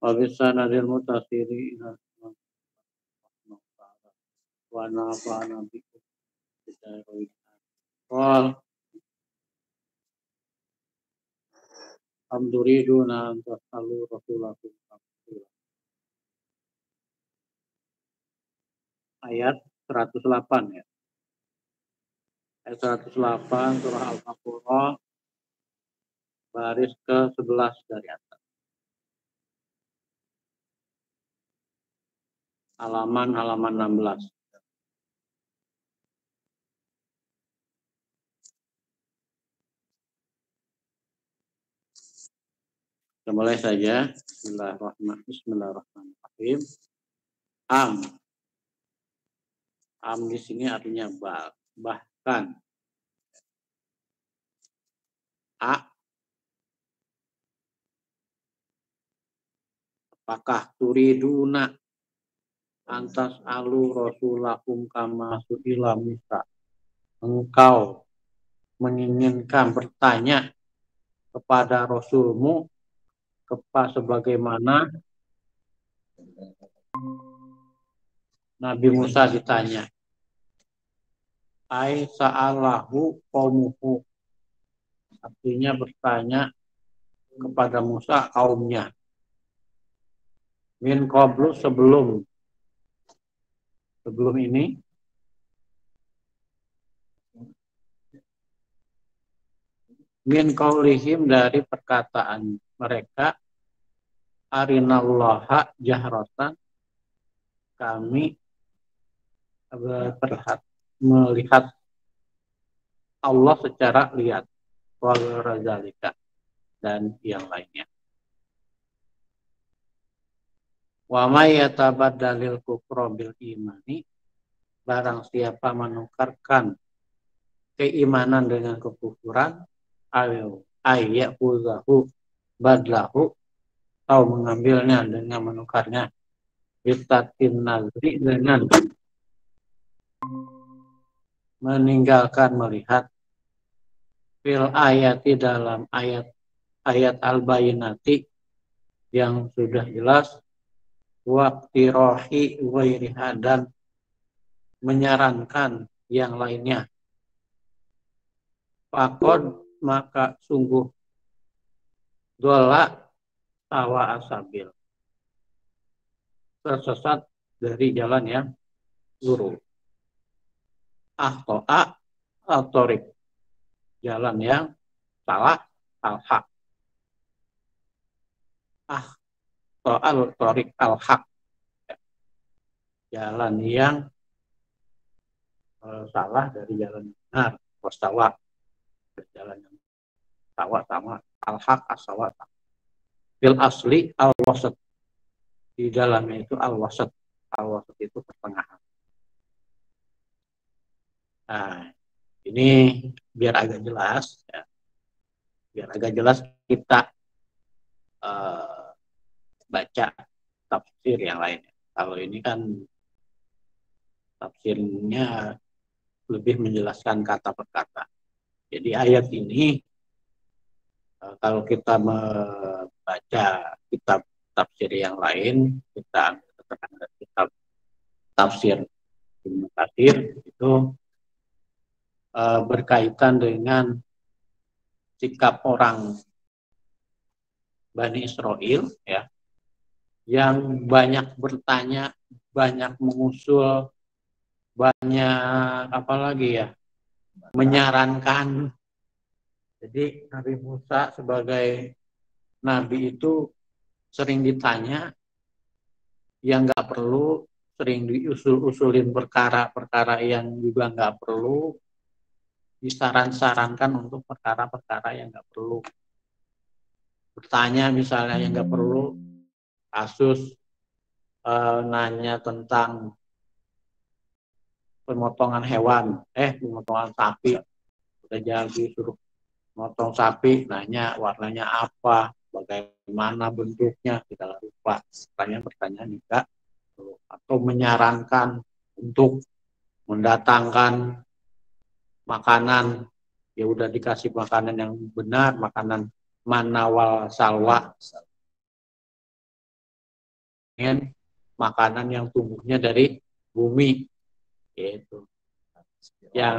wa bisanadil mutasiri ila wa nafa'ana bikum bidairil qal amduriduna antasalu rasulakum ayat 108 ya. Ayat 108 surah Al-Baqarah baris ke-11 dari atas. Halaman 16. Kita mulai saja. Bismillahirrahmanirrahim. Am di sini artinya bahkan. Apakah turiduna antas alu rasulakum kama su'ila Musa? Engkau menginginkan bertanya kepada Rasulmu sebagaimana Nabi Musa ditanya. Ai sa'alahu qaumuhu. Artinya bertanya kepada Musa kaumnya. Min qablu sebelum ini. Min qaulihim dari perkataan mereka. Arinallaha jahratan. Kami melihat Allah secara lihat. Wal razalika dan yang lainnya. Wa may yatabaddalil kufra bil imani, barang siapa menukarkan keimanan dengan kekufuran, ayyaquzahu badlahu, atau mengambilnya dengan menukarnya bitatin nazri, dengan meninggalkan melihat fil ayati, dalam ayat al-bayinati yang sudah jelas, waqtirohi ghairiha, dan menyarankan yang lainnya. Faqad, maka sungguh dola sawa asabil, tersesat dari jalan yang lurus. Ahto'a al-torik, jalan yang salah, al-haq. Ahto'a al-torik al-haq, jalan yang salah dari jalan yang benar. Wastawa, jalan yang sawa sama, al-haq as-sawa. Fil asli al-wasat, di dalamnya itu al-wasat. Al-wasat itu pertengahan. Nah, ini biar agak jelas ya. Biar agak jelas kita baca tafsir yang lain. Kalau ini kan tafsirnya lebih menjelaskan kata per kata. Jadi ayat ini kalau kita membaca kitab tafsir yang lain, kita ambil kitab tafsir Ibnu Katsir, itu berkaitan dengan sikap orang Bani Israel ya, yang banyak bertanya, banyak mengusul, banyak apalagi ya, menyarankan. Jadi Nabi Musa sebagai Nabi itu sering ditanya yang nggak perlu, sering diusul-usulin perkara-perkara yang juga nggak perlu, disaran-sarankan untuk perkara-perkara yang nggak perlu. Bertanya misalnya yang nggak perlu, kasus nanya tentang pemotongan hewan, pemotongan sapi, udah jadi suruh motong sapi, nanya warnanya apa, bagaimana bentuknya, kita lupa. Pertanyaan juga, atau menyarankan untuk mendatangkan makanan, ya udah dikasih makanan yang benar, makanan manawal salwa, pengen makanan yang tumbuhnya dari bumi, gitu. Ya,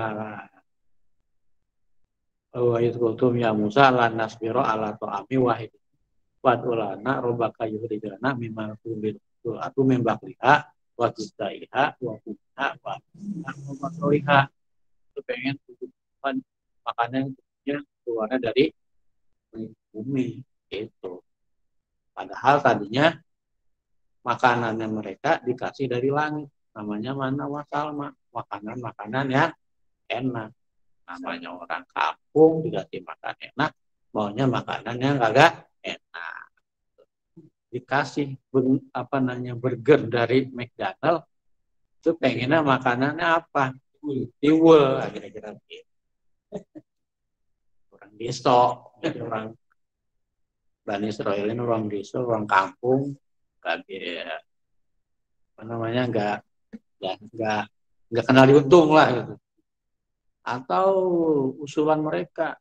wa kultum ya Musa lan nasbiro ala ta'ami wahid. Wadulana robaka yuhrijana mimma kumbir atau membakliha wa tutaiha wa kumha wa makroiha. Itu pengen tumbuhan makanan yang keluarnya dari bumi, itu. Padahal tadinya makanannya mereka dikasih dari langit, namanya mana wasalma, makanan-makanan yang enak. Namanya orang kampung dikasih makan enak, maunya makanan yang kagak enak. Dikasih burger dari McDonald, itu pengennya makanannya apa? Tiwul, kira-kira gitu. Orang desa, jadi orang Bani Israel ini orang desa, orang kampung, nggak kenal diuntung lah gitu. Atau usulan mereka,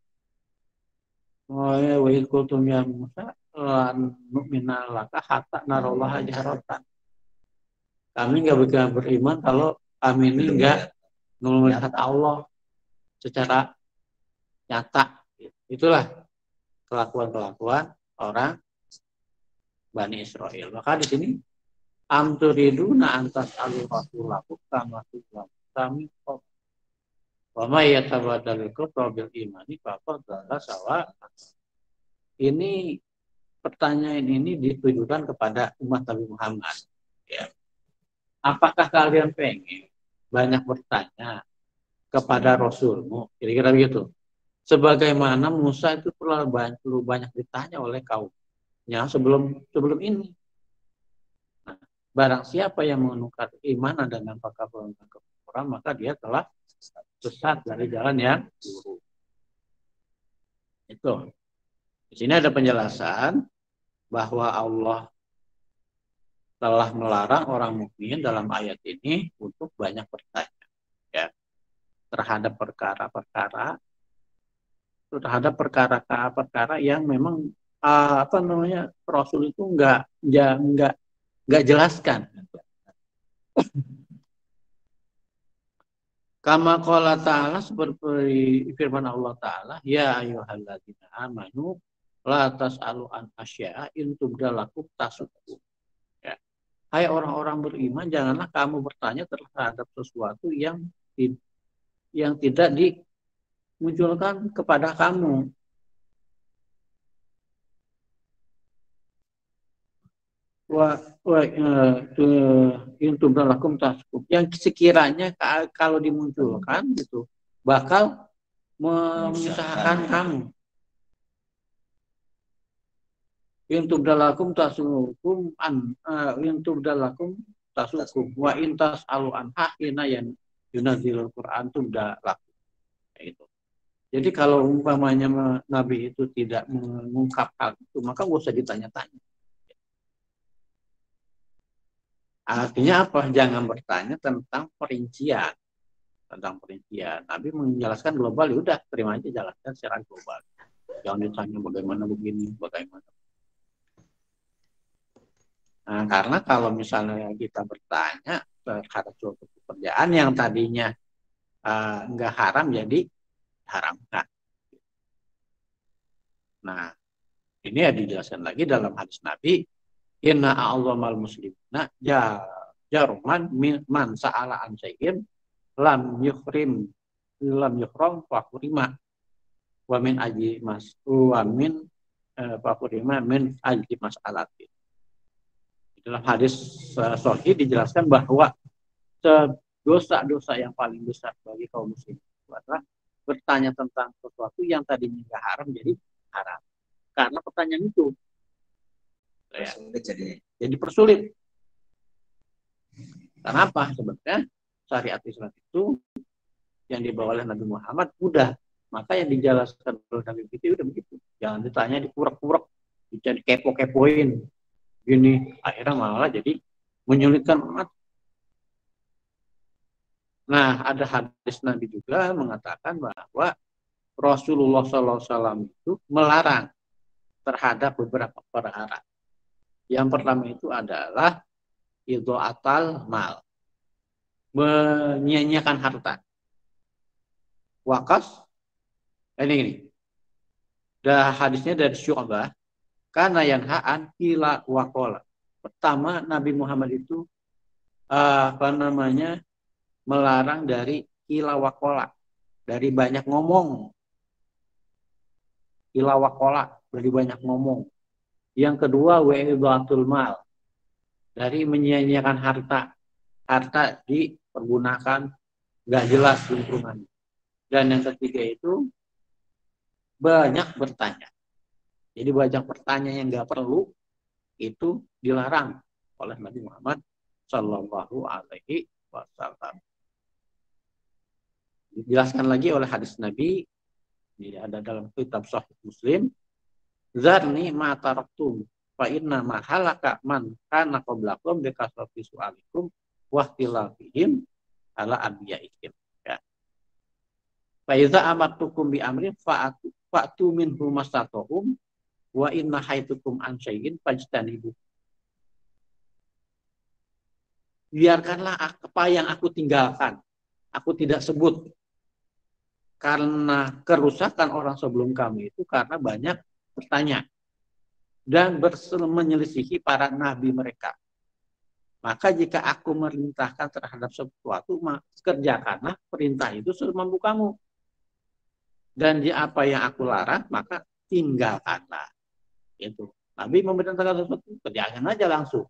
wa kultum ya Musa lan nu'mina laka hatta narallaha jaharatan. Kami nggak bisa beriman kalau kami ini nggak melihat Allah secara nyata. Itulah kelakuan-kelakuan orang Bani Israel. Maka di sini amturiduna antas alu rasulaku kama kami wa may yatabadal kufra bil imani faqad dhalla sawa. Ini pertanyaan ini ditujukan kepada umat Nabi Muhammad. Ya. Apakah kalian pengen banyak bertanya kepada Rasulmu? Kira-kira begitu. Sebagaimana Musa itu perlu banyak ditanya oleh kaumnya sebelum ini. Nah, barang siapa yang menukar iman dengan kekafiran, maka dia telah sesat dari jalan yang lurus. Itu. Di sini ada penjelasan bahwa Allah telah melarang orang mukmin dalam ayat ini untuk banyak bertanya, ya, terhadap perkara yang memang Rasul itu nggak jelaskan. Kama qala ta'ala, seperti firman Allah Ta'ala, ya ayyuhalladzina amanu la tas'alu an asya'a in tubdalakum tasukum. Ya. Hai orang-orang beriman, janganlah kamu bertanya terhadap sesuatu yang tidak dimunculkan kepada kamu. Yang sekiranya kalau dimunculkan gitu bakal menyusahkan kamu. Intubdalakum tasukum wa intas aluan hina yang yunazilul Quran tubdalakum. Itu. Jadi kalau umpamanya Nabi itu tidak mengungkap hal itu, maka nggak usah ditanya-tanya. Artinya apa? Jangan bertanya tentang perincian. Nabi menjelaskan global, ya udah terima aja, jalankan secara global. Jangan ditanya bagaimana begini, bagaimana. Nah, karena kalau misalnya kita bertanya terhadap suatu pekerjaan yang tadinya nggak haram, jadi haramkan. Nah, ini ya dijelaskan lagi dalam hadis Nabi, inna a'adhamal muslimina jaruman man sa'ala an syai'in lam yuhram fakurima wa min aji mas wa min fakurima min aji mas'alati. Dalam hadis sahih dijelaskan bahwa dosa-dosa yang paling besar bagi kaum muslim adalah bertanya tentang sesuatu yang tadinya nggak haram jadi haram. Karena pertanyaan itu jadi persulit. Kenapa? Sebenarnya syariat Islam itu yang dibawa oleh Nabi Muhammad mudah. Maka yang dijelaskan oleh Nabi itu udah begitu. Jangan ditanya dikurek-kurek, dicari kepo-kepoin. Gini, akhirnya malah jadi menyulitkan umat. Nah, ada hadis Nabi juga mengatakan bahwa Rasulullah SAW itu melarang terhadap beberapa perkara. Yang pertama itu adalah idha'atal mal, menyia-nyiakan harta. Wakas, ini. Dah hadisnya dari Syu'bah, karena yang ha'an kila wakola. Pertama, Nabi Muhammad itu melarang dari kila wakola, dari banyak ngomong. Kila wakola, dari banyak ngomong. Yang kedua, wa'idhatul mal, dari menyia-nyiakan harta. Harta dipergunakan nggak jelas lingkungannya. Dan yang ketiga itu banyak bertanya. Jadi banyak pertanyaan yang nggak perlu itu dilarang oleh Nabi Muhammad Shallallahu Alaihi Wasallam. Dijelaskan lagi oleh hadis Nabi, ini ada dalam kitab Sahih Muslim. Zarni ma taraktum fa inna ma halaka man kana qablakum bi kasrati su'alikum wa ikhtilafihim ala anbiyaikum. Ya. Fa iza amartukum bi amrin fa'tu minhu mastata'um wa inna haitukum an syai'in fajtanibu. Biarkanlah apa yang aku tinggalkan, aku tidak sebut, karena kerusakan orang sebelum kami itu karena banyak bertanya dan menyelisihi para nabi mereka. Maka jika aku merintahkan terhadap sesuatu, kerjakanlah perintah itu semampu kamu. Dan di apa yang aku larang, maka tinggalkanlah. Itu. Nabi memerintahkan sesuatu, kerjakan aja langsung.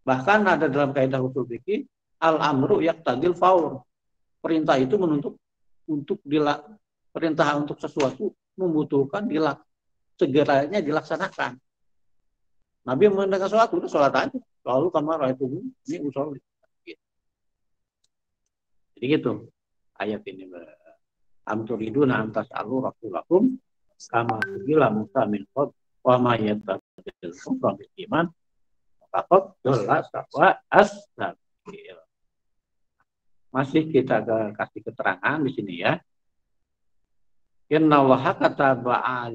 Bahkan ada dalam kaidah usul fikih, al-amru yaqtadil faur. Perintah itu menuntut untuk perintah untuk sesuatu membutuhkan segeranya dilaksanakan. Nabi memerintahkan sesuatu, itu sholat aja. Lalu kamar itu ini usul. Jadi gitu ayat ini. Amturiduna antas alu rasulakum kama bila Musa min qad wa ma yattabil kufra bil iman faqad dhalla sawa as-sabil. Masih kita kasih keterangan di sini ya. Innallaha kataba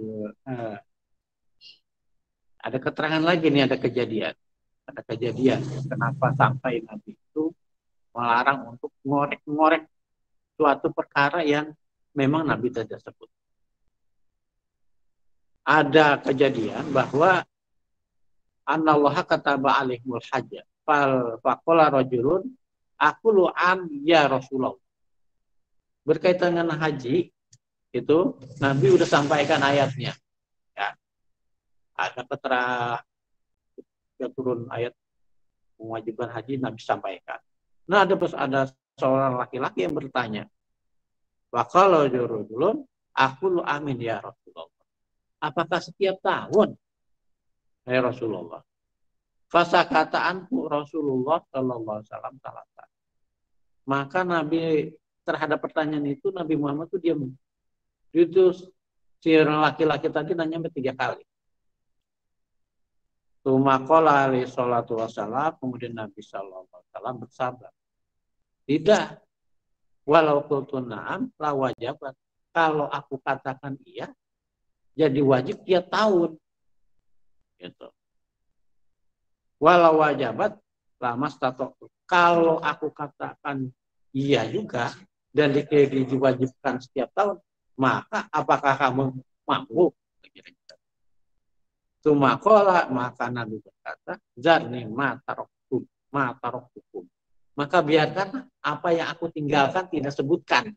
ada keterangan lagi nih, ada kejadian. Ada kejadian kenapa sampai Nabi itu melarang untuk ngorek-ngorek suatu perkara yang memang Nabi tidak sebut. Ada kejadian bahwa Anallaha kataba alaihimul hajja faqala rajulun aqulu am ya Rasulullah. Berkaitan dengan haji itu Nabi udah sampaikan ayatnya. Ya. Ada turun ayat mewajibkan haji, Nabi sampaikan. Nah, ada seorang laki-laki yang bertanya, waqala rajulun aqulu amin ya Rasulullah. Apakah setiap tahun ya Rasulullah? Fasakataanku Rasulullah sallallahu alaihi wasallam talata. Maka Nabi terhadap pertanyaan itu Nabi Muhammad itu diam. Itu si laki-laki tadi nanya 3 kali. Tsumaqala alaihi salatu wassalam, kemudian Nabi sallallahu alaihi wasallam bersabar. Tidak. Walau qultu na'am la wajabat. Kalau aku katakan iya, jadi wajib tiap tahun. Gitu. Walau wajabat lama statok. Kalau aku katakan iya juga dan diwajibkan setiap tahun, maka apakah kamu mampu? Tsumaqala, maka Nabi berkata, zarni ma taroktukum. Maka biarkan apa yang aku tinggalkan tidak sebutkan.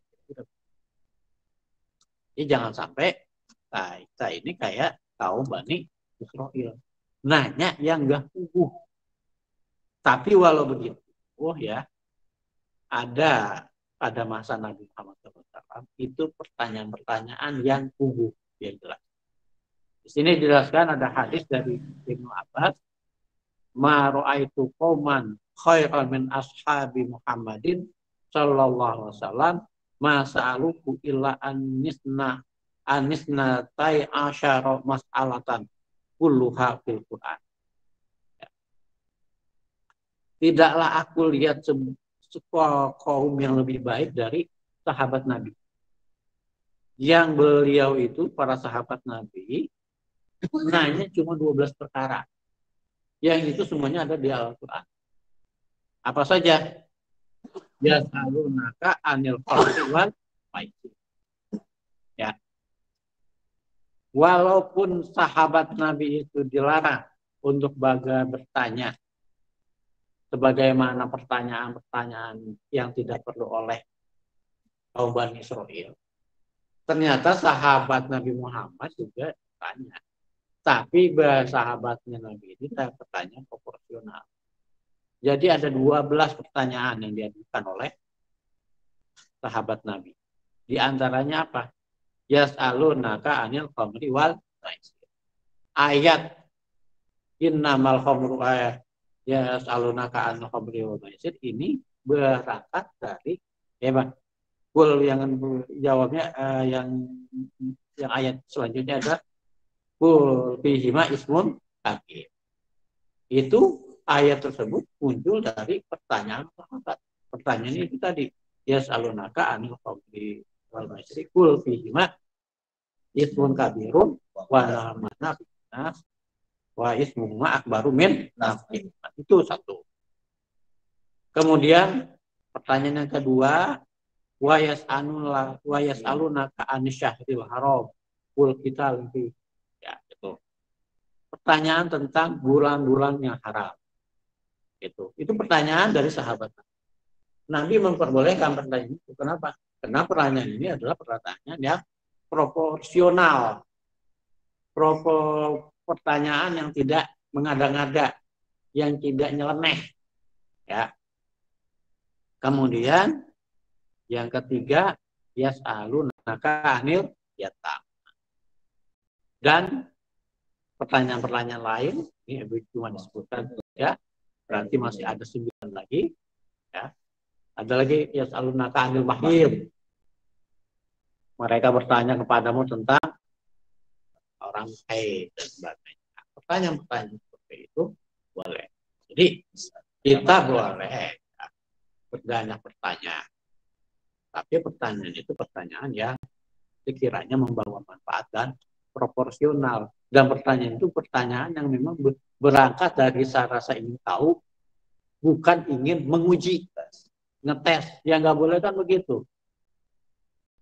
Jadi jangan sampai kita ini kayak kaum Bani Israil. Nanya yang enggak puguh. Tapi walau begitu, ya ada pada masa Nabi Muhammad SAW itu pertanyaan-pertanyaan yang puguh, yang jelas. Di sini dijelaskan ada hadis dari Ibnu Abbas, ma ra'aitu qauman khairan min ashabi Muhammadin sallallahu alaihi wasallam ma sa'aluku illa anisna tai asyara mas'alatan kulluha fil Quran. Tidaklah aku lihat kaum yang lebih baik dari sahabat Nabi. Yang beliau itu, para sahabat Nabi, nanya cuma 12 perkara. Yang itu semuanya ada di Al-Quran. Apa saja? Yas'alunaka anil khamri wal maisir. Ya. Walaupun sahabat Nabi itu dilarang untuk bertanya sebagaimana pertanyaan-pertanyaan yang tidak perlu oleh kaum Bani Israel. Ternyata sahabat Nabi Muhammad juga tanya. Tapi sahabatnya Nabi ini bertanya proporsional. Jadi ada 12 pertanyaan yang diajukan oleh sahabat Nabi. Di antaranya apa? Yas'alunaka anil khamri wal maisir. Ayat innamal khamru yas'alunaka anil khamri wal maisir ini berangkat dari Kul yang jawabnya yang ayat selanjutnya ada kul fihima ismun kabir. Itu ayat tersebut muncul dari pertanyaan sahabat. Pertanyaan itu tadi, yas'alunaka anil khamri wal maisir kul fihima ismun kabirun wa mana fitnah wa ismuma akbaru min naf'in. Itu satu. Kemudian pertanyaan yang kedua, wa yas'alunaka an syahril haram kul qital fi. Ya, itu. Pertanyaan tentang bulan-bulan yang haram. Itu pertanyaan dari sahabat. Nabi memperbolehkan pertanyaan itu. Kenapa? Karena pertanyaan ini adalah pertanyaan yang proporsional. Pertanyaan yang tidak mengada-ngada, yang tidak nyeleneh. Ya. Kemudian yang ketiga, yas'alunaka anil yatam. Dan pertanyaan-pertanyaan lain, ini cuma disebutkan ya, berarti masih ada 9 lagi. Ya. Ada lagi yas'alunaka anil mahid. Mereka bertanya kepadamu tentang orang haid dan sebagainya. Pertanyaan-pertanyaan seperti itu boleh. Jadi kita boleh banyak pertanyaan. Tapi pertanyaan itu pertanyaan yang sekiranya membawa manfaat dan proporsional. Dan pertanyaan itu pertanyaan yang memang berangkat dari rasa ingin tahu, bukan ingin menguji, ngetes. Yang nggak boleh kan begitu.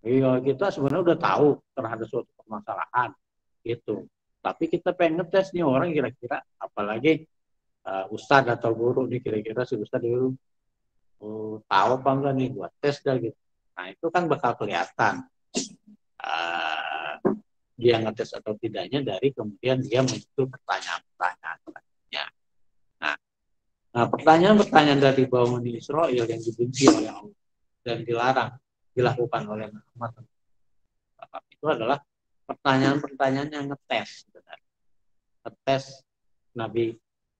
Iya, kita sebenarnya udah tahu terhadap suatu permasalahan gitu. Tapi kita pengen ngetes nih orang kira-kira, apalagi ustadz atau guru nih, kira-kira si ustadz dulu tahu apa enggak nih buat tes dah gitu. Nah itu kan bakal kelihatan dia ngetes atau tidaknya dari kemudian dia muncul pertanyaan-pertanyaan selanjutnya. Nah, pertanyaan-pertanyaan dari Bani Israil yang dibenci oleh Allah dan dilarang dilakukan oleh Muhammad itu adalah pertanyaan-pertanyaan yang ngetes sebenarnya. Ngetes Nabi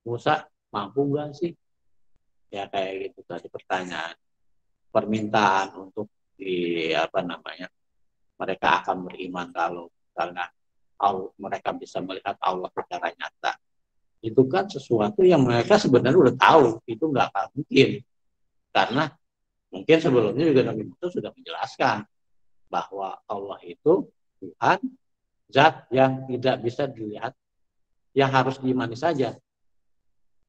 Musa mampu nggak sih? Ya kayak gitu tadi pertanyaan, permintaan untuk mereka akan beriman kalau karena mereka bisa melihat Allah secara nyata. Itu kan sesuatu yang mereka sebenarnya udah tahu itu nggak akan mungkin, karena mungkin sebelumnya juga Nabi Musa sudah menjelaskan bahwa Allah itu Tuhan, zat yang tidak bisa dilihat, yang harus diimani saja.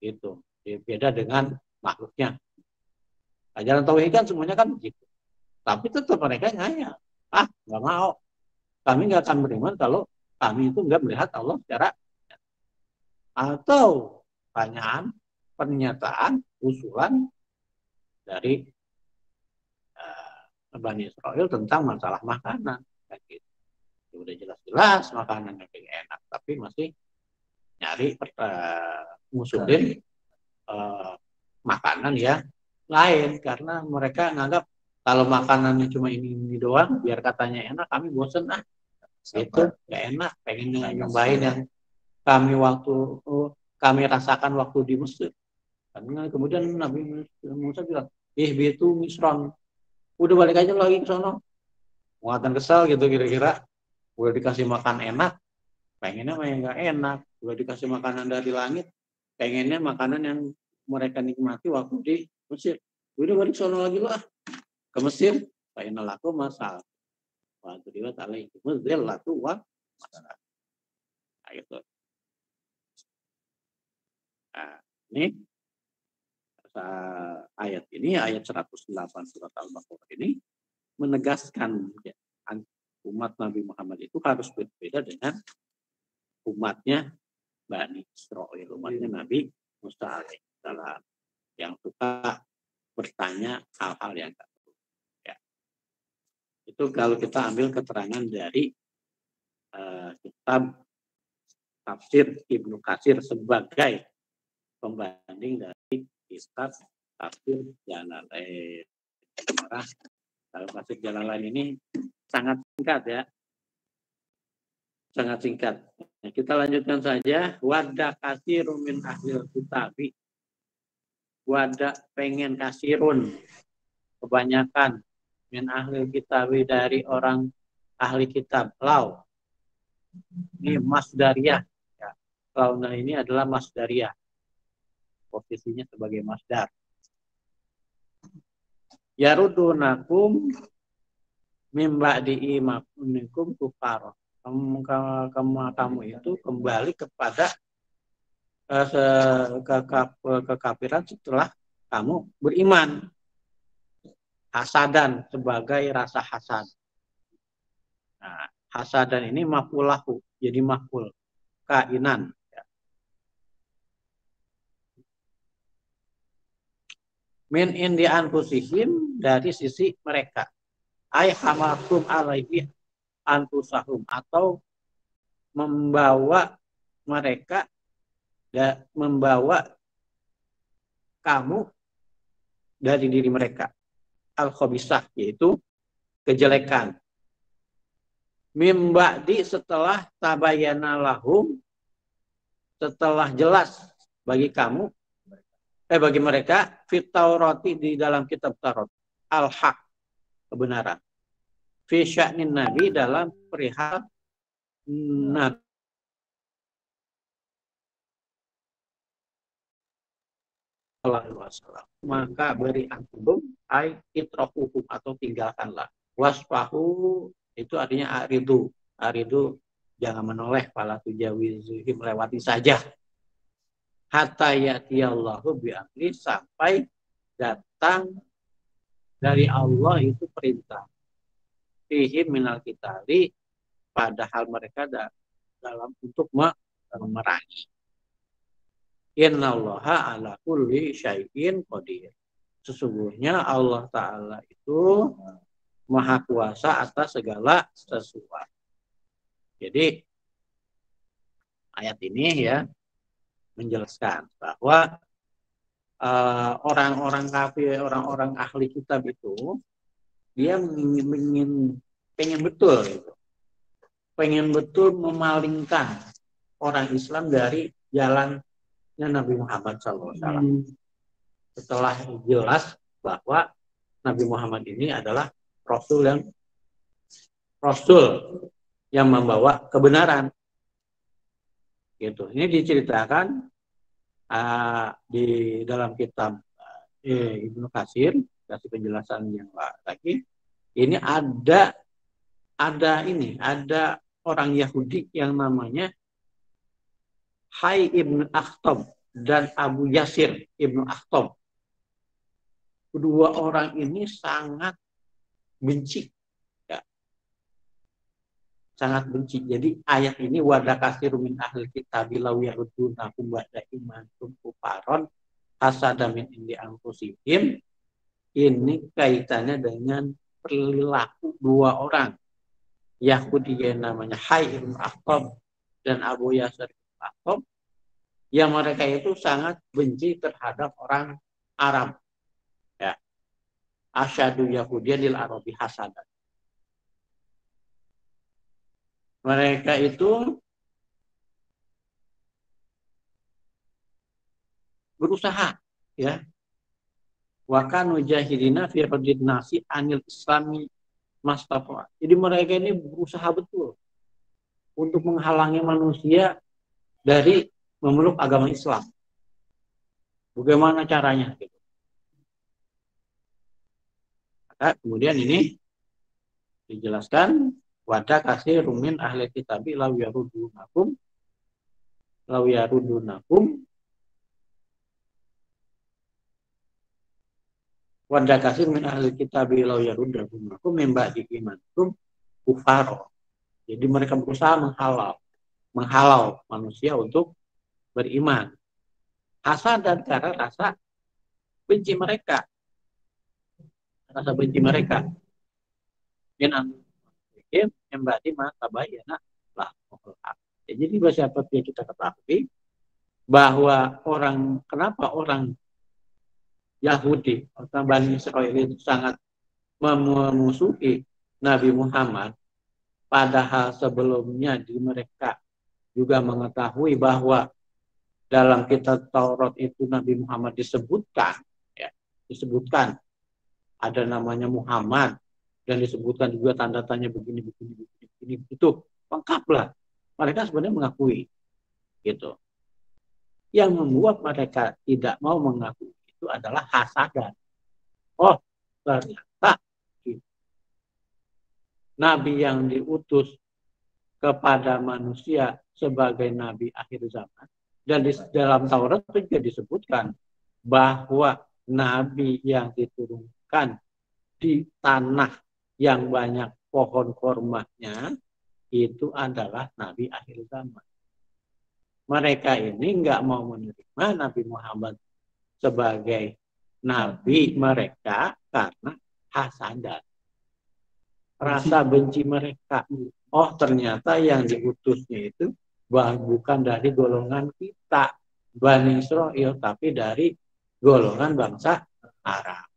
Itu beda dengan makhluknya. Ajaran tauhid kan semuanya kan begitu. Tapi tetap mereka ngaya, nggak mau. Kami nggak akan beriman kalau kami itu nggak melihat Allah secara, atau pernyataan, usulan dari Bani Israil tentang masalah makanan. Gitu. Udah jelas-jelas makanan yang enak, tapi masih nyari ngusulin makanan yang lain, karena mereka nganggap kalau makanannya cuma ini doang, biar katanya enak, kami bosen itu nggak enak, pengen nyobain yang kami rasakan waktu di Mesir. Karena kemudian Nabi Musa bilang, bitu misron, udah balik aja lagi ke sono. Muatan kesal gitu kira-kira, udah dikasih makan enak, pengennya mah yang nggak enak. Udah dikasih makanan dari langit, pengennya makanan yang mereka nikmati waktu di Mesir. Udah balik sono lagi lah ke Mesir, pengen laku masal. Waktu dia alaihi muzillatu wa masalah. Gitu. Nah, ini ayat ini, ayat 108 surat Al-Baqarah ini menegaskan ya, umat Nabi Muhammad itu harus berbeda dengan umatnya Bani Israel, umatnya Nabi Musa alaihissalam yang suka bertanya hal-hal yang tak perlu. Ya. Itu kalau kita ambil keterangan dari kitab tafsir Ibnu Katsir sebagai pembanding dari kitab tafsir Jalalain. Kalau tafsir Jalalain ini sangat singkat ya, sangat singkat. Nah, kita lanjutkan saja. Wada kasirun min ahlil kitabi. Wada pengen kasirun, kebanyakan min ahlil kitabi dari orang ahli kitab. Lau ini masdariyah ya. Launa ini adalah masdariyah, posisinya sebagai masdar. Yarudunakum mimba diimanikum kufar. Kamu itu kembali kepada kekafiran setelah kamu beriman. Hasadan sebagai rasa hasad. Nah, hasadan ini mafulahu, jadi maful kainan. Min indi anfusihim, dari sisi mereka. Ai hamakum alaihi anfusahum, atau membawa mereka dan membawa kamu dari diri mereka. Al-khabisah, yaitu kejelekan. Mimba'di, setelah tabayana lahum, setelah jelas bagi kamu, bagi mereka, fit Taurati, di dalam kitab Taurat, al-haq, kebenaran. Fi sya'nin nabi, dalam perihal nabi. Maka beri antum ai itrohukum, atau tinggalkanlah. Wasfahu, itu artinya aridu. Aridu, jangan menoleh, pala tujawizuhi, melewati saja. Hatta ya'tiyallahu bi'amri, sampai datang dari Allah itu perintah. Fihi minal qitali, padahal mereka dalam untuk memerangi. Innallaha ala kulli syai'in qadir. Sesungguhnya Allah Ta'ala itu maha kuasa atas segala sesuatu. Jadi ayat ini ya menjelaskan bahwa orang-orang kafir, orang-orang ahli kitab itu dia pengen betul gitu. Pengen betul memalingkan orang Islam dari jalannya Nabi Muhammad SAW. Setelah jelas bahwa Nabi Muhammad ini adalah Rasul yang membawa kebenaran. Gitu. Ini diceritakan di dalam kitab Ibnu Katsir, kasih penjelasan yang lagi. Ini ada orang Yahudi yang namanya Hai Ibnu Akhtab dan Abu Yasir Ibnu Akhtab. Kedua orang ini sangat benci. Ya. Sangat benci. Jadi ayat ini wada kasiru min ahli kitabi law yarudunakum ba'da imankum kufaron hasada min indi anfusihim. Ini kaitannya dengan perilaku dua orang Yahudi yang namanya Hai Ibnu Akhtab dan Abu Yasir Ibnu Akhtab, yang mereka itu sangat benci terhadap orang Arab. Ya. Asyadu Yahudiyan lil Arabi hasadan. Mereka itu berusaha, ya. Wa kanu jahilina fi radid nasi anil islami mastafa. Jadi mereka ini berusaha betul untuk menghalangi manusia dari memeluk agama Islam. Bagaimana caranya? Maka kemudian ini dijelaskan wada kasih rumin ahli kitabi law yarudunakum Wanda kasih min ahli kitab law yaruddakum min ba'di imanikum kufaro. Jadi mereka berusaha menghalau manusia untuk beriman. Hasad dan karena rasa benci mereka. Rasa benci mereka. Yang berarti mata bayana lah. Jadi seperti yang kita ketahui bahwa kenapa orang Yahudi atau Bani Israel itu sangat memusuhi Nabi Muhammad, padahal sebelumnya di mereka juga mengetahui bahwa dalam kitab Taurat itu Nabi Muhammad disebutkan ada namanya Muhammad dan disebutkan juga tanda tanya begini itu lengkaplah. Mereka sebenarnya mengakui gitu. Yang membuat mereka tidak mau mengakui itu adalah hasadan. Oh, ternyata Nabi yang diutus kepada manusia sebagai Nabi akhir zaman. Dan di dalam Taurat juga disebutkan bahwa Nabi yang diturunkan di tanah yang banyak pohon kormanya itu adalah Nabi akhir zaman. Mereka ini nggak mau menerima Nabi Muhammad sebagai Nabi mereka karena hasadan. Rasa benci mereka. Oh, ternyata yang diutusnya itu bukan dari golongan kita, Bani Israel, tapi dari golongan bangsa Arab.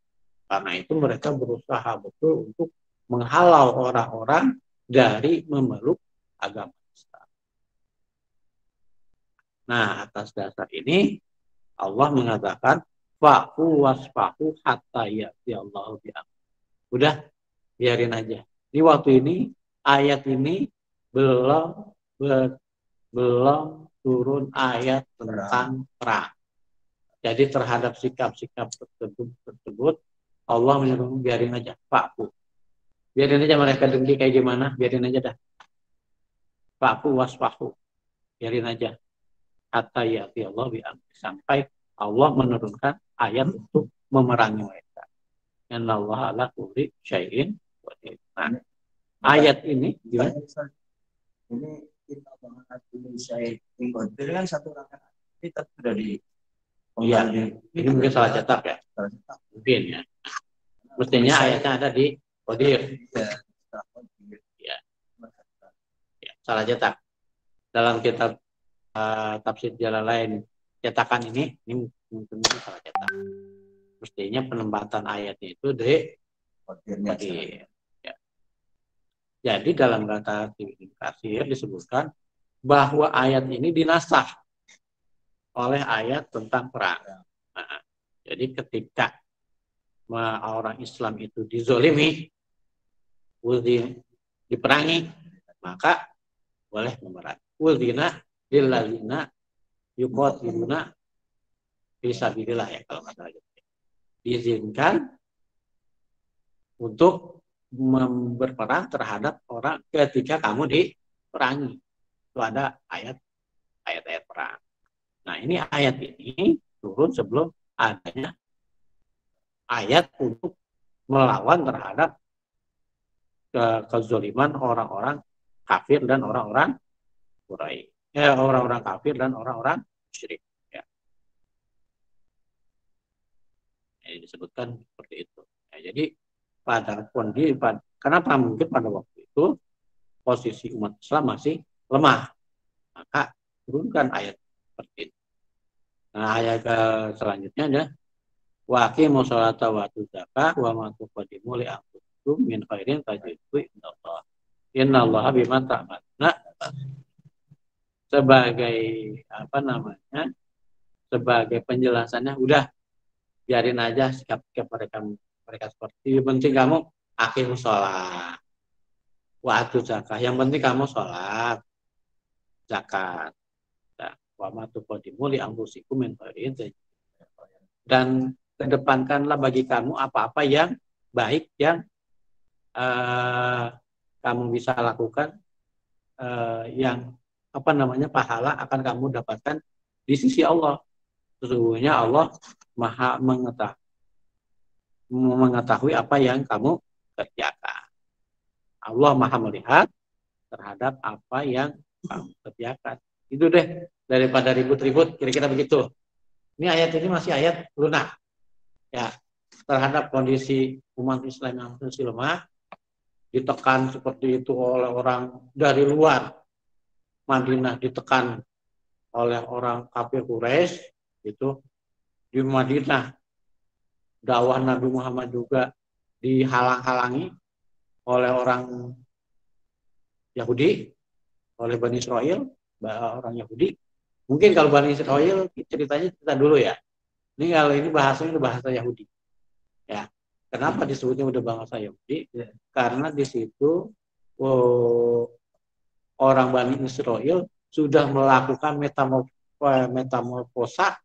Karena itu mereka berusaha betul untuk menghalau orang-orang dari memeluk agama Islam. Nah, atas dasar ini Allah mengatakan fa'fu wasfahu hatta ya'ti Allahu bi'amri. Udah, biarin aja. Di waktu ini ayat ini belum turun ayat tentang perang. Jadi terhadap sikap-sikap tersebut Allah menyuruh biarin aja, fa'fu. Biarin aja mereka dengki kayak gimana, biarin aja dah. Fa'fu wasfahu. Biarin aja. Hatta ya'ti Allah bi'amri. Sampai Allah menurunkan ayat untuk memerangi mereka. Innallaha ala kulli syai'in qadir. Nah, ayat ini gimana? Ini kita bahas dulu syai'in qadir kan satu rakaat. Kita sudah di ini mungkin salah cetak ya. Mungkin ya. Mestinya ayatnya ada di qadir. Ya. Salah cetak. Dalam kitab tafsir Jalalain cetakan ini mungkin salah cetak. Mestinya penempatan ayatnya itu di qadir. Ya. Jadi dalam kata Katsir disebutkan bahwa ayat ini dinasah oleh ayat tentang perang. Nah, jadi ketika orang Islam itu dizolimi, diperangi, maka boleh memerangi. Udzina lilladzina yuqatiluna fi sabilillah ya kalau kata gitu. Diizinkan untuk berperang terhadap orang ketika kamu diperangi. Itu ada ayat-ayat perang. Nah, ini ayat ini turun sebelum adanya ayat untuk melawan terhadap kezaliman orang-orang kafir dan orang-orang Quraisy. Orang-orang kafir dan orang-orang musyrik. Ya. Jadi disebutkan seperti itu. Ya, jadi pada kondisi, kenapa mungkin pada waktu itu posisi umat Islam masih lemah, maka turunkan ayat seperti itu. Nah, ayat selanjutnya ada wa aqimus sholata wa atuz zakah wa ma tuqaddimu li anfusikum min khairin tajiduhu indallah. Innallaha bima ta'maluna. Sebagai sebagai penjelasannya udah biarin aja sikap mereka seperti yang penting kamu aqimus sholat wa atuz zakah. Yang penting kamu sholat, zakat. Wa ma tuqaddimu li anfusikum min khairin dan kedepankanlah bagi kamu apa-apa yang baik yang kamu bisa lakukan yang pahala akan kamu dapatkan di sisi Allah. Sesungguhnya Allah Maha mengetahui mengetahui apa yang kamu kerjakan. Allah Maha melihat terhadap apa yang kamu kerjakan. Itu deh, daripada ribut-ribut, kira-kira begitu. Ini ayat ini masih ayat lunak. Ya, terhadap kondisi umat Islam yang masih lemah, ditekan seperti itu oleh orang dari luar Madinah, ditekan oleh orang kafir Quraisy, itu di Madinah dakwah Nabi Muhammad juga dihalang-halangi oleh orang Yahudi, oleh Bani Israel, orang Yahudi. Mungkin kalau Bani Israel ceritanya kita dulu ya. Ini kalau ini bahasanya udah bahasa Yahudi. Ya, kenapa disebutnya udah bahasa Yahudi? Karena di situ orang Bani Israel sudah melakukan metamorfosa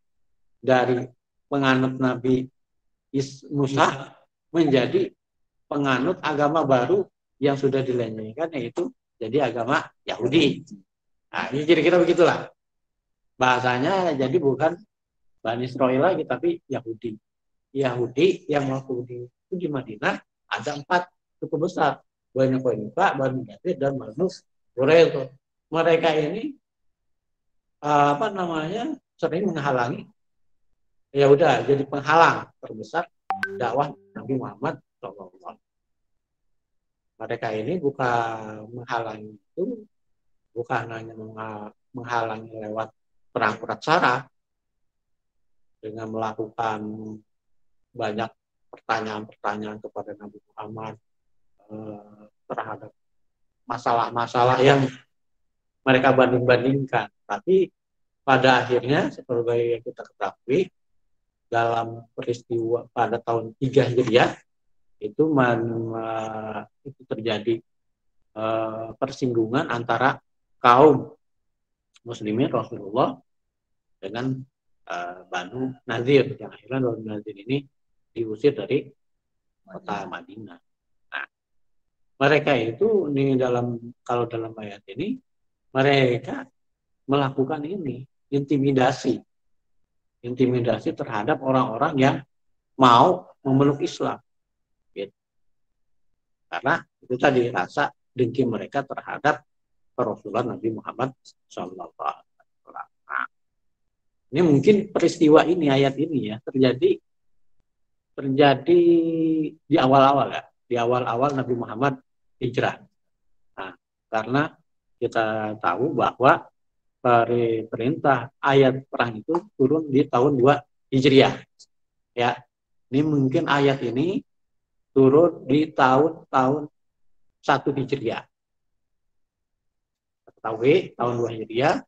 dari penganut Nabi Musa menjadi penganut agama baru yang sudah dilenyapkan, yaitu jadi agama Yahudi. Nah, ini kira-kira begitulah. Bahasanya jadi bukan Bani Israel lagi, tapi Yahudi. Yahudi yang Yahudi itu di Madinah ada 4 suku besar. Bani Qainuqa, Bani Nadir, dan Bani Quraisyah. Mereka ini sering menghalangi, ya udah jadi penghalang terbesar dakwah Nabi Muhammad SAW. Mereka ini bukan menghalangi itu, bukan hanya menghalangi lewat perang pratsara dengan melakukan banyak pertanyaan-pertanyaan kepada Nabi Muhammad terhadap masalah-masalah yang mereka banding-bandingkan. Tapi pada akhirnya seperti yang kita ketahui, dalam peristiwa pada tahun 3 Hijriah itu terjadi persinggungan antara kaum muslimin Rasulullah dengan Banu Nadir, yang akhirnya Banu Nadir ini diusir dari kota Madinah. Nah, mereka itu kalau dalam ayat ini mereka melakukan ini intimidasi terhadap orang-orang yang mau memeluk Islam. Gitu. Karena itu tadi rasa dengki mereka terhadap Rasulullah Nabi Muhammad SAW. Nah, ini mungkin peristiwa ini, ayat ini ya terjadi di awal-awal ya, di awal-awal Nabi Muhammad hijrah. Nah, karena kita tahu bahwa perintah ayat perang itu turun di tahun 2 Hijriah. Ya, ini mungkin ayat ini turun di tahun 1 Hijriah. Ketahui tahun 2 Hijriah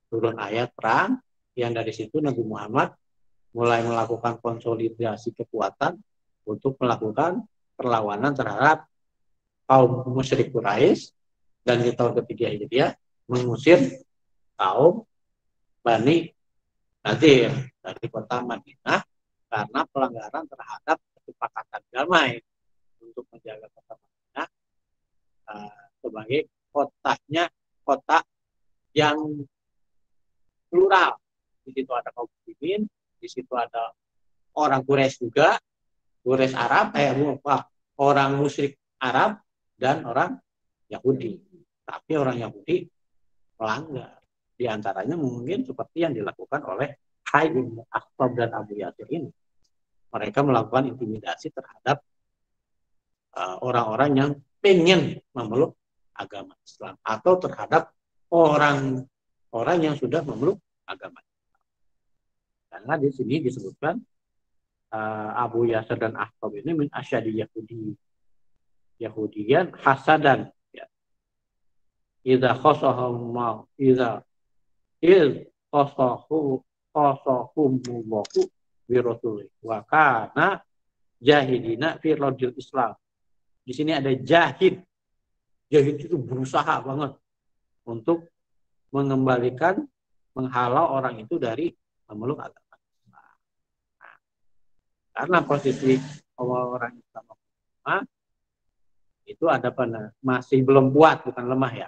turun ayat perang, yang dari situ Nabi Muhammad mulai melakukan konsolidasi kekuatan untuk melakukan perlawanan terhadap kaum musyrik Quraisy, dan di tahun ketiga Hijriah mengusir kaum Bani Nadir dari kota Madinah karena pelanggaran terhadap kesepakatan damai untuk menjaga kota Madinah sebagai kota yang plural. Di situ ada kaum muslimin, di situ ada orang Quraisy juga, Quraisy Arab, orang musyrik Arab dan orang Yahudi. Tapi orang Yahudi melanggar. Di antaranya mungkin seperti yang dilakukan oleh Hai bin Akhtab dan Abu Yasir ini. Mereka melakukan intimidasi terhadap orang-orang yang pengen memeluk agama Islam, atau terhadap orang-orang yang sudah memeluk agama Islam. Karena di sini disebutkan Abu Yasir dan Akhtab ini min asyadi Yahudiyan hasadan. Ya. Idza khasahumullahu bi rasulih wa kana jahidina fi radil Islam. Di sini ada jahid. Jahid itu berusaha banget untuk menghalau orang itu dari memeluk agama. Nah, karena posisi orang Islam itu ada masih belum kuat, bukan lemah ya.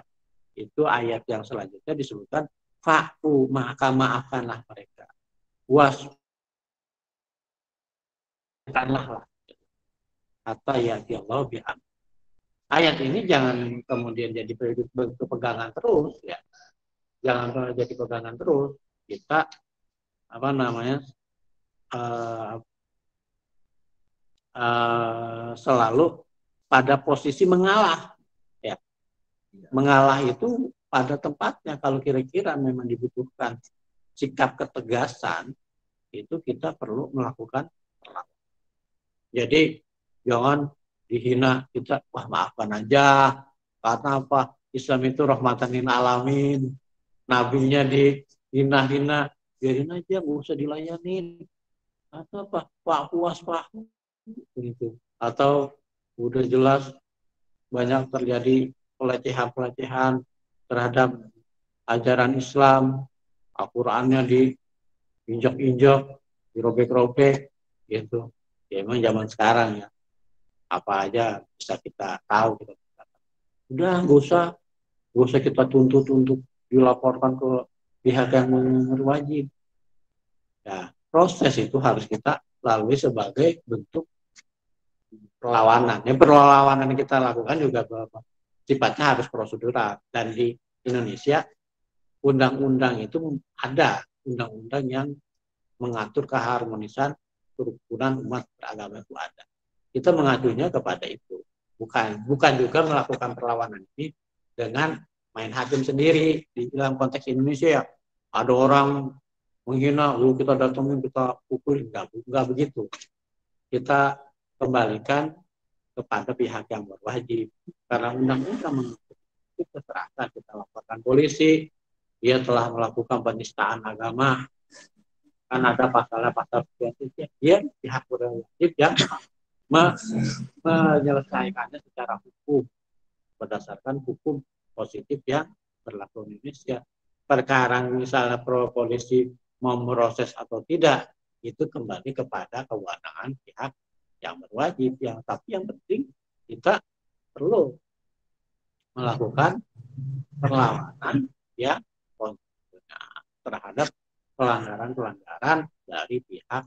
Itu ayat yang selanjutnya disebutkan fa'fu, maka maafkanlah mereka. Waskanlah lah. hatta ya'ti Allah bi'am. Ayat ini jangan kemudian jadi pegangan terus ya. Jangan jadi pegangan terus. Kita apa namanya? Selalu pada posisi mengalah ya. Mengalah itu pada tempatnya kalau kira-kira memang dibutuhkan sikap ketegasan, itu kita perlu melakukan perlawanan. Jadi jangan dihina kita, wah maafkan aja, karena apa? Islam itu rahmatan lil alamin, nabinya dihina-hina, biarin aja, nggak usah dilayanin. Atau apa? Pak puas pak, gitu. Atau udah jelas banyak terjadi pelecehan-pelecehan terhadap ajaran Islam, Al-Qur'annya diinjak-injak, dirobek-robek, gitu. Ya emang zaman sekarang ya, apa aja bisa kita tahu. Udah nggak usah kita tuntut untuk dilaporkan ke pihak yang berwajib. Ya, proses itu harus kita lalui sebagai bentuk perlawanan. Yang perlawanan yang kita lakukan juga sifatnya harus prosedural. Dan di Indonesia undang-undang itu ada undang-undang yang mengatur keharmonisan kerukunan umat beragama itu ada. Kita mengajunya kepada itu. Bukan juga melakukan perlawanan ini dengan main hakim sendiri di dalam konteks Indonesia ya. Ada orang menghina, kita datangin, kita pukulin, enggak begitu. Kita kembalikan kepada pihak yang berwajib. Karena undang-undang mengatur itu terserah kita laporkan polisi, dia telah melakukan penistaan agama. Kan ada pasal dia pihak berwajib yang menyelesaikannya secara hukum berdasarkan hukum positif yang berlaku di Indonesia. Perkara misalnya polisi mau memproses atau tidak, itu kembali kepada kewenangan pihak yang berwajib. Tapi yang penting kita perlu melakukan perlawanan yang konstitusional terhadap pelanggaran-pelanggaran dari pihak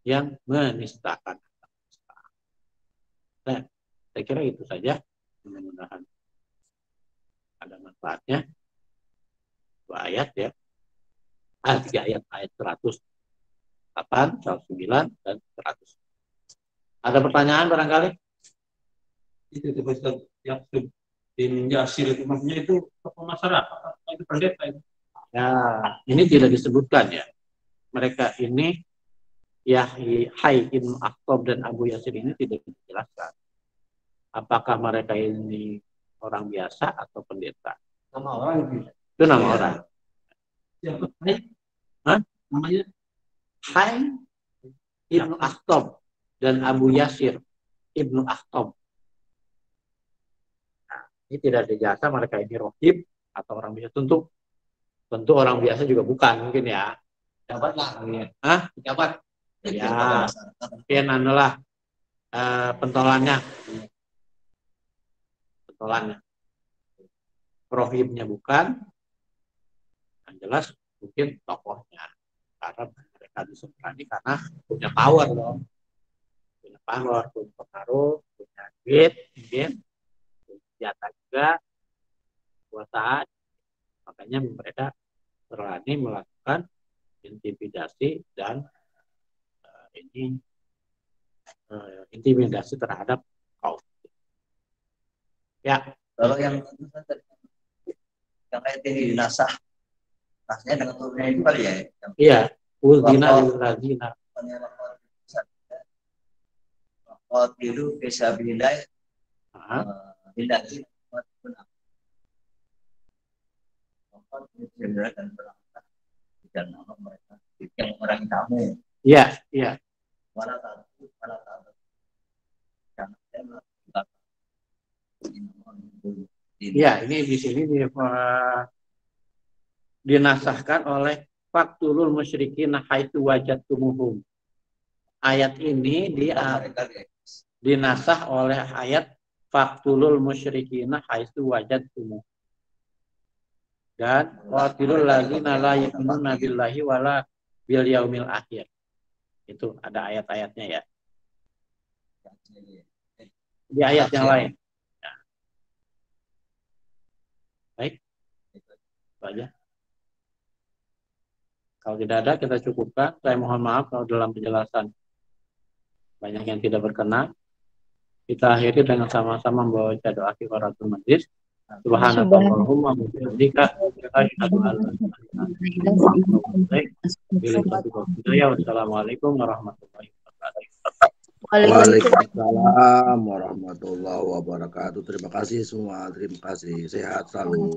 yang menistakan. Nah, saya kira itu saja. Mudah-mudahan ada manfaatnya. 2 ayat ya. 3 ayat, ayat 108, 109, dan 100. Ada pertanyaan barangkali? Itu yang tim Yasir itu maksudnya itu tokoh masyarakat, itu pendeta itu. Ya, ini tidak disebutkan ya. Mereka ini Hai Ibnu Akhtab dan Abu Yasir ini tidak dijelaskan. Apakah mereka ini orang biasa atau pendeta? Nama orang itu. Itu nama orang. Siapa? Hai? Hah? Namanya? Hai Ibnu Akhtab dan Abu Yasir Ibnu Akhtab. Nah, ini tidak dijelaskan mereka ini rohib atau orang biasa. Tentu orang biasa juga bukan mungkin ya. Jabat lah. Hah? Jabat. Ya, mungkin adalah pentolannya. Rohibnya bukan, yang jelas mungkin tokohnya. Karena mereka disebutkan karena punya power loh. Punya power, punya pengaruh, punya duit, mungkin punya senjata juga, kekuasaan. Makanya mereka berani melakukan intimidasi dan intimidasi terhadap kaum. Ya. Kalau yang kayak ini dinasah, nasahnya dengan turunnya itu kali ya? Iya. Udina Radina. Waktu itu bisa bindai, bindai dan nama mereka yang orang kamu. Iya, iya. Mana tahu. Ya, ini di sini dinasahkan oleh faktulul musyrikin haitsu wajadtumuhum. Ayat ini dinasah oleh ayat faktulul musyrikin haitsu wajadtumuhum. Dan qatilul ladzina la yu'minuna billahi wala bil yaumil akhir. Itu ada ayat-ayatnya ya. di ayat yang lain. Ya. Baik, itu aja. Kalau tidak ada, kita cukupkan. Saya mohon maaf kalau dalam penjelasan banyak yang tidak berkenan. Kita akhiri dengan sama-sama membaca doa kifaratul majlis. Subhanakallahumma wa bihamdika asyhadu an la ilaha illa anta wassalamualaikum warahmatullahi wabarakatuh. Waalaikumsalam warahmatullahi wabarakatuh. Terima kasih semua. Terima kasih. Sehat selalu.